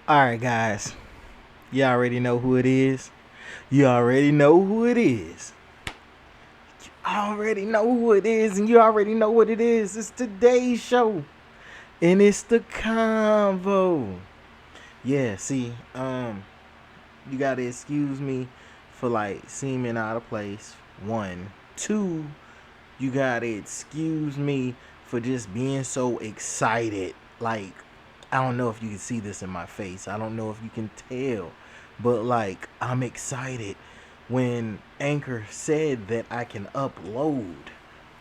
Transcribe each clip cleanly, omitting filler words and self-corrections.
Alright, guys. You already know who it is. You already know who it is. I already know who it is, and you already know what it is. It's today's show. And it's the convo. Yeah, see, you gotta excuse me for like seeming out of place. One. Two, you gotta excuse me for just being so excited. Like, I don't know if you can see this in my face. I don't know if you can tell. But like, I'm excited when Anchor said that I can upload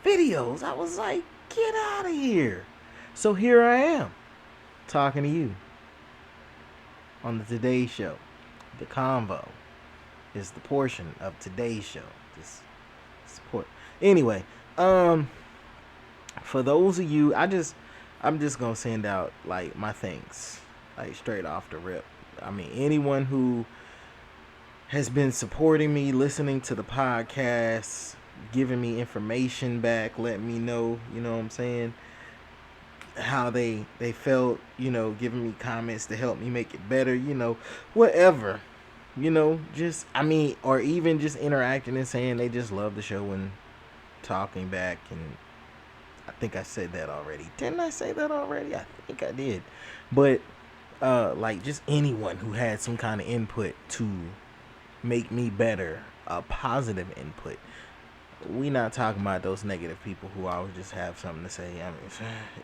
videos. I was like, get out of here. So here I am, talking to you on the Today Show. The convo is the portion of today's show. This support. Anyway, for those of you, I'm just gonna send out like my thanks, like straight off the rip. I mean, anyone who has been supporting me, listening to the podcast, giving me information back, letting me know, you know what I'm saying, how they felt, giving me comments to help me make it better, whatever. Just I mean, or even just interacting and saying they just love the show and talking back. And I think I said that already. Didn't I say that already? I think I did. But like just anyone who had some kind of input to make me better, a positive input. We not talking about those negative people who always just have something to say. I mean,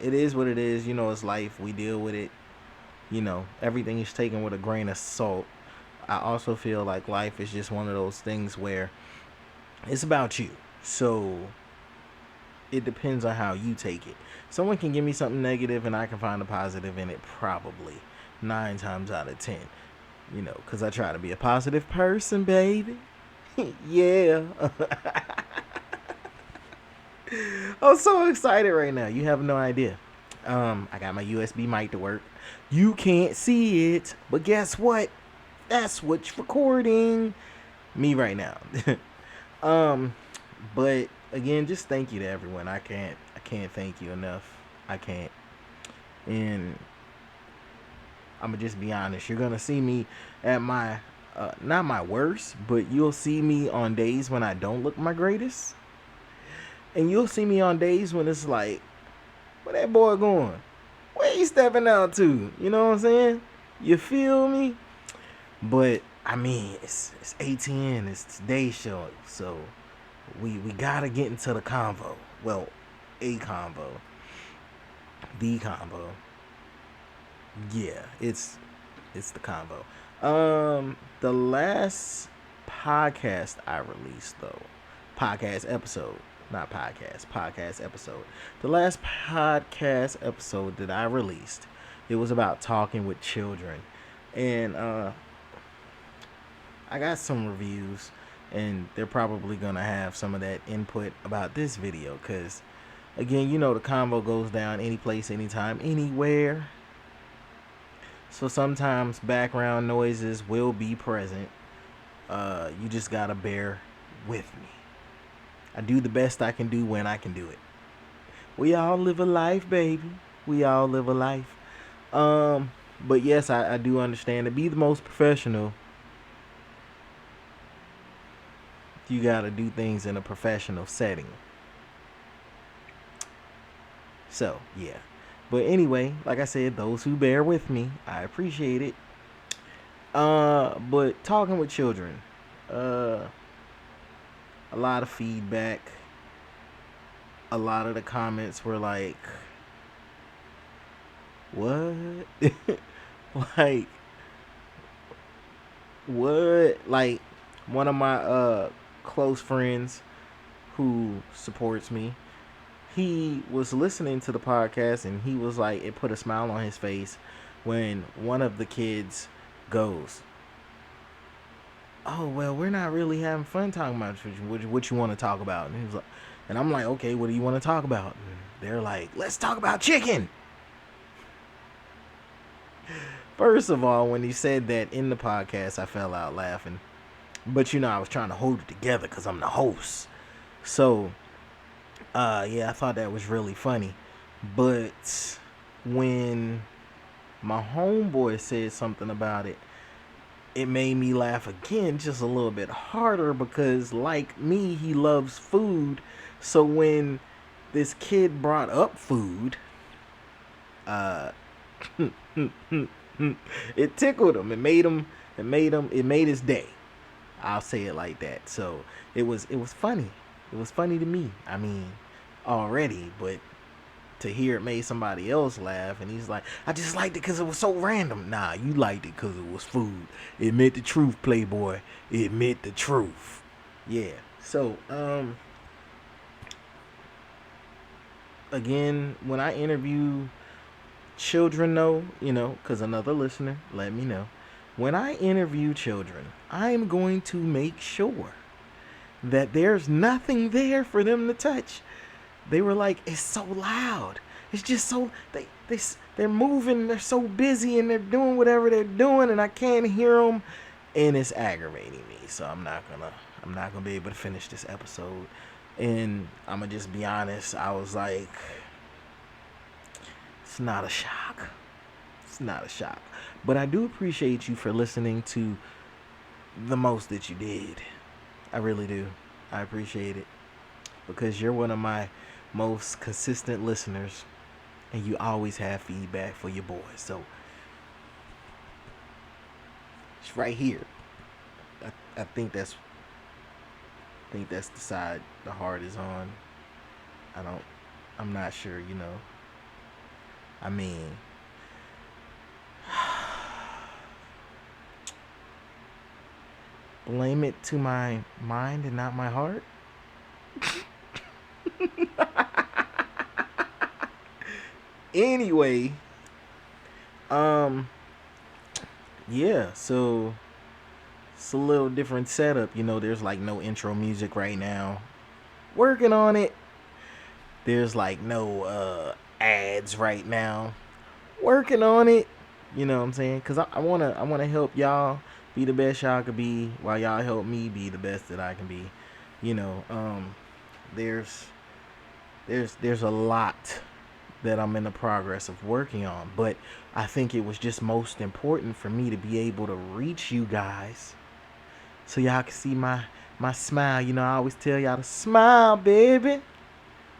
it is what it is. It's life. We deal with it. Everything is taken with a grain of salt. I also feel like life is just one of those things where it's about you. So it depends on how you take it. Someone can give me something negative and I can find a positive in it, probably 9 times out of 10. Because I try to be a positive person, baby. Yeah. I'm so excited right now. You have no idea. I got my USB mic to work. You can't see it, but guess what? That's what's recording me right now. um, but again, just thank you to everyone. I can't thank you enough. I can't. And I'm gonna just be honest. You're gonna see me at my not my worst, but you'll see me on days when I don't look my greatest. And you'll see me on days when it's like, where that boy going? Where he stepping out to? You know what I'm saying? You feel me? But I mean, it's ATN. It's today's show, so we gotta get into the convo. Well, a convo, the convo. Yeah, it's the convo. The last podcast I released, though, podcast episode, not podcast episode. The last podcast episode that I released, it was about talking with children, and I got some reviews, and they're probably gonna have some of that input about this video, cause again, the convo goes down any place, anytime, anywhere. So sometimes background noises will be present. You just gotta bear with me. I do the best I can do when I can do it. We all live a life, baby. We all live a life. But yes, I do understand. To be the most professional, you gotta do things in a professional setting. So yeah. But anyway, like I said, those who bear with me, I appreciate it. But talking with children, a lot of feedback. A lot of the comments were like, "What? Like, what?" Like, one of my close friends who supports me, he was listening to the podcast and he was like, it put a smile on his face when one of the kids goes, "Oh, well, we're not really having fun talking about what you want to talk about." And he was like, and I'm like, "Okay, what do you want to talk about?" And they're like, "Let's talk about chicken." First of all, when he said that in the podcast, I fell out laughing. But I was trying to hold it together because I'm the host. So yeah, I thought that was really funny. But when my homeboy said something about it. It made me laugh again, just a little bit harder, because like me, he loves food. So when this kid brought up food, uh, it tickled him. It made his day. I'll say it like that. So it was funny. It was funny to me. I mean, already, but to hear it made somebody else laugh, and he's like, I just liked it because it was so random. Nah, you liked it because it was food. Admit the truth, Playboy. Admit the truth. Yeah. So again, when I interview children, though, because another listener let me know, when I interview children, I am going to make sure that there's nothing there for them to touch. They were like, it's so loud. It's just so they're moving. They're so busy and they're doing whatever they're doing, and I can't hear them, and it's aggravating me. So I'm not gonna be able to finish this episode. And I'm gonna just be honest. I was like, it's not a shock. It's not a shock. But I do appreciate you for listening to the most that you did. I really do. I appreciate it, because you're one of my most consistent listeners, and you always have feedback for your boys. So it's right here. I think that's the side the heart is on. I'm not sure, I mean, blame it to my mind and not my heart. Anyway, yeah, so it's a little different setup. There's like no intro music right now. Working on it. There's like no ads right now. Working on it. You know what I'm saying? Cause I wanna help y'all be the best y'all could be, while y'all help me be the best that I can be. There's a lot that I'm in the progress of working on, but I think it was just most important for me to be able to reach you guys, so y'all can see my smile. I always tell y'all to smile, baby.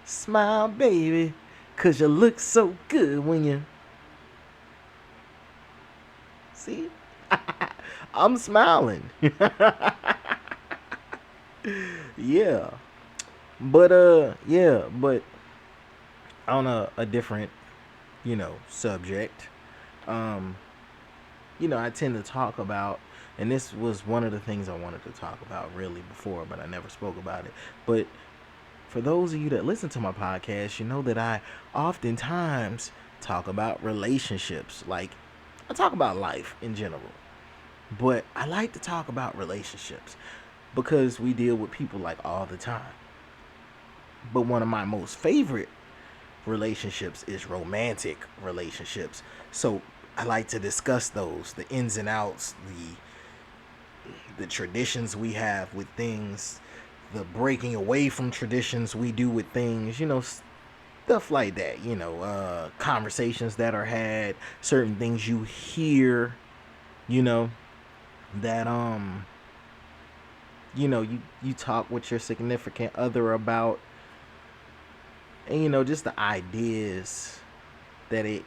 Smile, baby. Cause you look so good when you see. I'm smiling. Yeah. But on a different, subject. Um, I tend to talk about, and this was one of the things I wanted to talk about really before, but I never spoke about it. But for those of you that listen to my podcast, you know that I oftentimes talk about relationships. Like, I talk about life in general, but I like to talk about relationships because we deal with people like all the time. But one of my most favorite relationships is romantic relationships. So I like to discuss those, the ins and outs, the traditions we have with things, the breaking away from traditions we do with things, stuff like that, conversations that are had, certain things you hear, that you talk with your significant other about, and just the ideas that it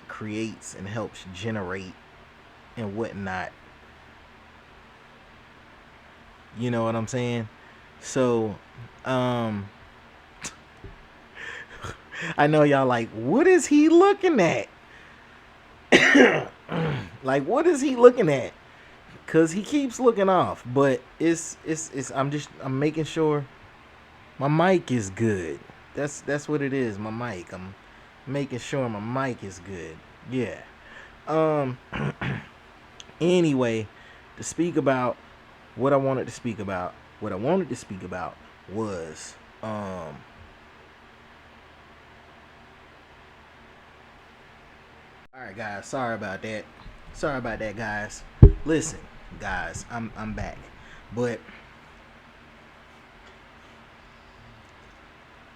creates and helps generate and whatnot. You know what I'm saying? So, I know y'all like, what is he looking at? Like, what is he looking at? Cause he keeps looking off, but it's I'm making sure my mic is good. That's what it is. My mic. I'm making sure my mic is good. Yeah. Um. Anyway, to speak about what I wanted to speak about. What I wanted to speak about was All right, guys. Sorry about that, guys. Listen, guys. I'm back, but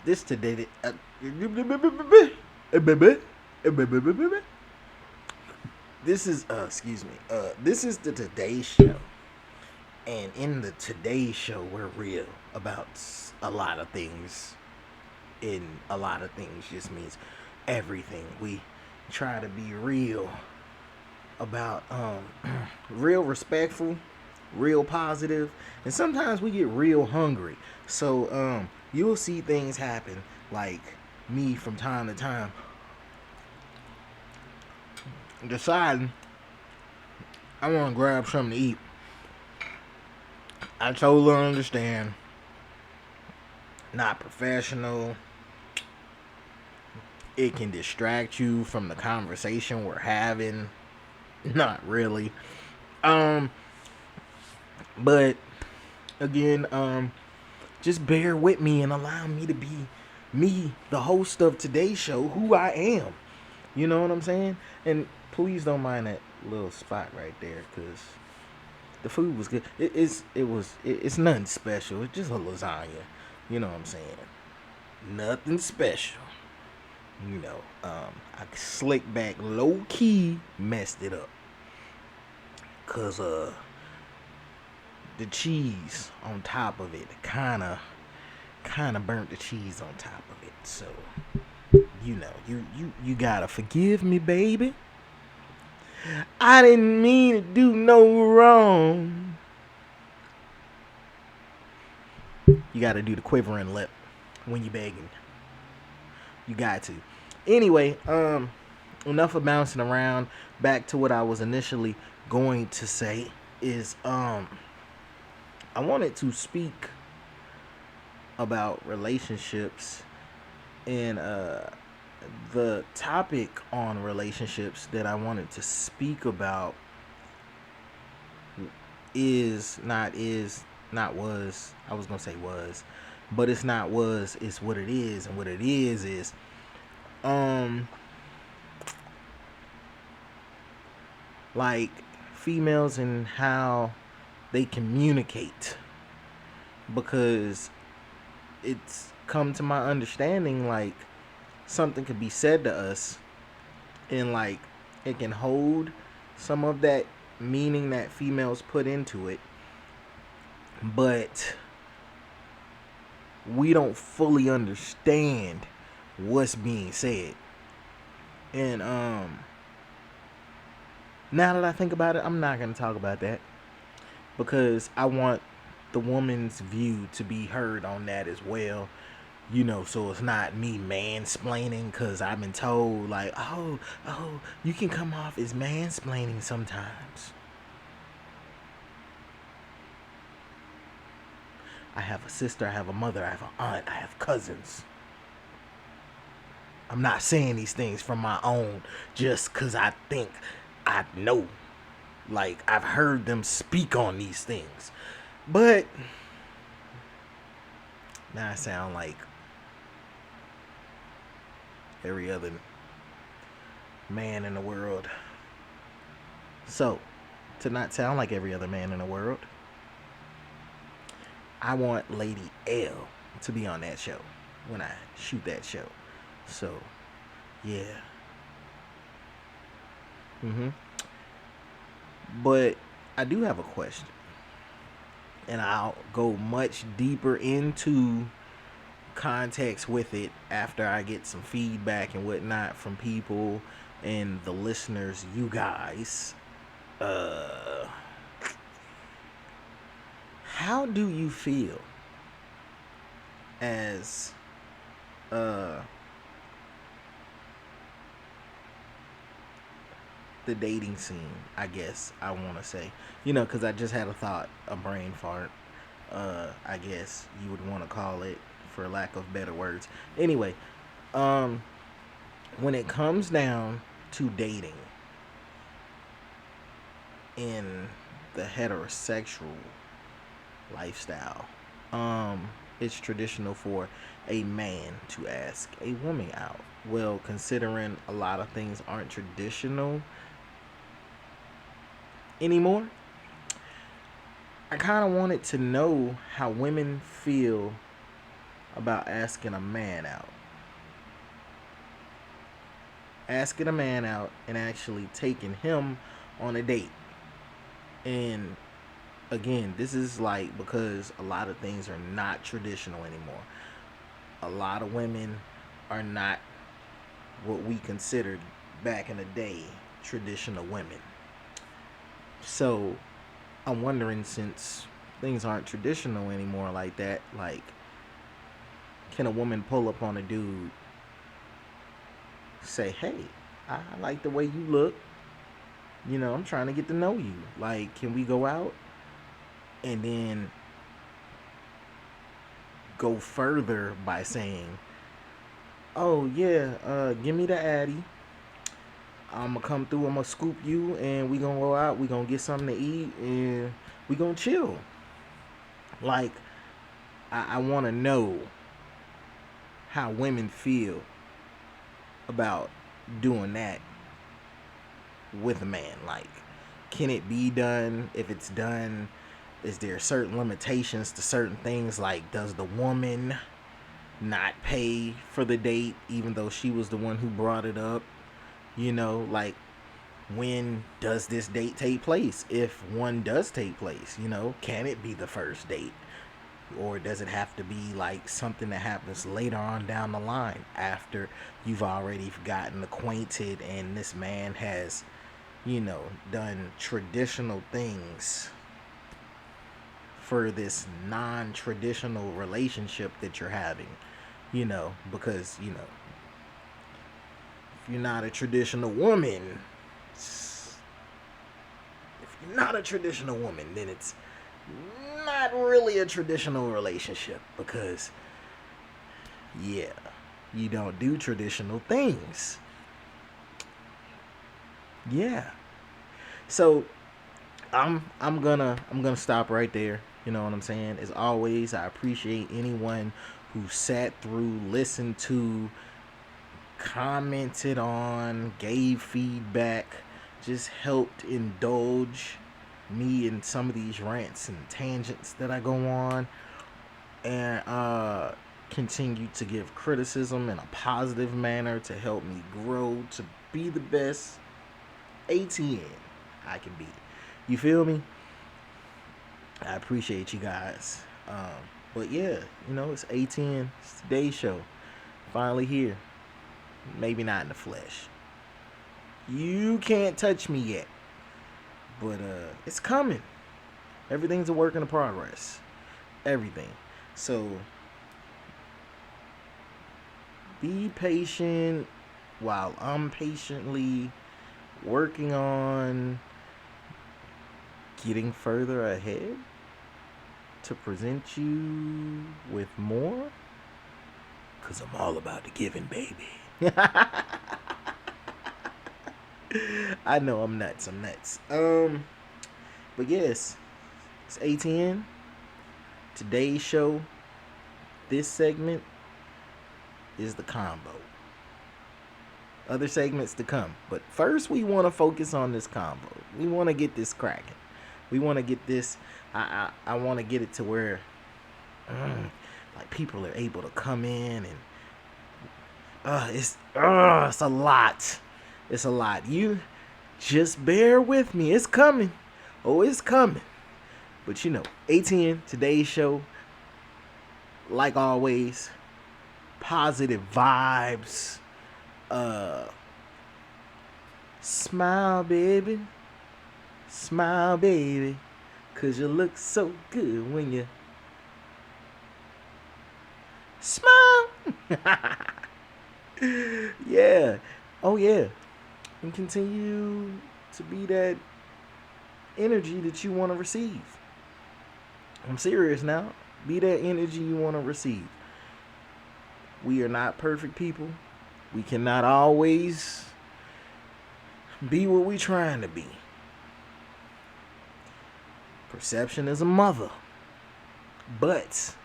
this today. This is excuse me. This is the Today Show, and in the Today Show, we're real about a lot of things. And a lot of things just means everything. We try to be real about real respectful, real positive, and sometimes we get real hungry. So you'll see things happen like me from time to time deciding I want to grab something to eat. I totally understand. Not professional. It can distract you from the conversation we're having. Not really. Um, but again, just bear with me and allow me to be me, the host of today's show, who I am. You know what I'm saying? And please don't mind that little spot right there, cause the food was good. It's nothing special. It's just a lasagna. You know what I'm saying? Nothing special. You know, I slick back low key messed it up, cause the cheese on top of it kind of burnt the cheese on top of it. So you know, you gotta forgive me, baby. I didn't mean to do no wrong. You gotta do the quivering lip when you begging. You got to. Anyway, enough of bouncing around. Back to what I was initially going to say is I wanted to speak about relationships, and the topic on relationships that I wanted to speak about is not was, I was gonna say was, but it's not was, it's what it is. And what it is like females and how they communicate, because it's come to my understanding like something could be said to us and like it can hold some of that meaning that females put into it, but we don't fully understand what's being said. And now that I think about it, I'm not going to talk about that, because I want the woman's view to be heard on that as well. You know, so it's not me mansplaining, because I've been told like, oh, you can come off as mansplaining sometimes. I have a sister, I have a mother, I have an aunt, I have cousins. I'm not saying these things from my own just because I think I know. Like, I've heard them speak on these things. But now I sound like every other man in the world. So, to not sound like every other man in the world, I want Lady L to be on that show when I shoot that show. So, yeah. But I do have a question, and I'll go much deeper into context with it after I get some feedback and whatnot from people and the listeners, you guys. How do you feel as the dating scene, I guess I want to say, because I just had a thought, a brain fart, I guess you would want to call it, for lack of better words. Anyway, when it comes down to dating in the heterosexual lifestyle, it's traditional for a man to ask a woman out. Well, considering a lot of things aren't traditional anymore, I kind of wanted to know how women feel about asking a man out. asking a man out and actually taking him on a date. And again, this is like because a lot of things are not traditional anymore. A lot of women are not what we considered back in the day traditional women. So I'm wondering, since things aren't traditional anymore like that, like, can a woman pull up on a dude, say, hey, I like the way you look, I'm trying to get to know you, like, can we go out? And then go further by saying, oh yeah, give me the Addy, I'm gonna come through, I'm gonna scoop you, and we gonna go out, we gonna get something to eat, and we gonna chill. Like, I want to know how women feel about doing that with a man. Like, can it be done? If it's done, is there certain limitations to certain things? Like, does the woman not pay for the date even though she was the one who brought it up? Like, when does this date take place? If one does take place, can it be the first date? Or does it have to be like something that happens later on down the line, after you've already gotten acquainted and this man has, done traditional things for this non-traditional relationship that you're having? Because, if you're not a traditional woman, then it's not really a traditional relationship, because yeah, you don't do traditional things. Yeah. So I'm gonna stop right there. You know what I'm saying? As always, I appreciate anyone who sat through, listened to, commented on, gave feedback, just helped indulge me in some of these rants and tangents that I go on, and continue to give criticism in a positive manner to help me grow to be the best ATN I can be. You feel me? I appreciate you guys. But yeah, it's ATN. It's today's show. Finally here. Maybe not in the flesh. You can't touch me yet. But it's coming. Everything's a work in progress. Everything. So be patient while I'm patiently working on getting further ahead to present you with more. Because I'm all about the giving, baby. I know I'm nuts. But yes, it's ATN. Today's show, this segment is the combo. Other segments to come. But first, we want to focus on this combo. We want to get this cracking. We want to get this. I want to get it to where, like, people are able to come in and it's a lot. It's a lot. You just bear with me. It's coming. Oh, it's coming. But ATN, today's show, like always, positive vibes. Smile, baby. Smile, baby. 'Cause you look so good when you smile. Yeah. Oh, yeah. And continue to be that energy that you want to receive. I'm serious now. Be that energy you want to receive. We are not perfect people. We cannot always be what we're trying to be. Perception is a mother. But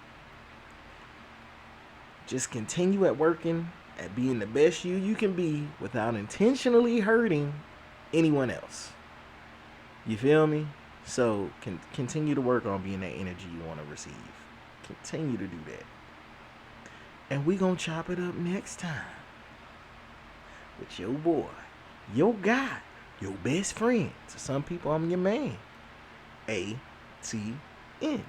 just continue at working at being the best you can be without intentionally hurting anyone else. You feel me? So continue to work on being that energy you want to receive. Continue to do that. And we gonna chop it up next time. with your boy, your guy, your best friend. To some people, I'm your man. ATN.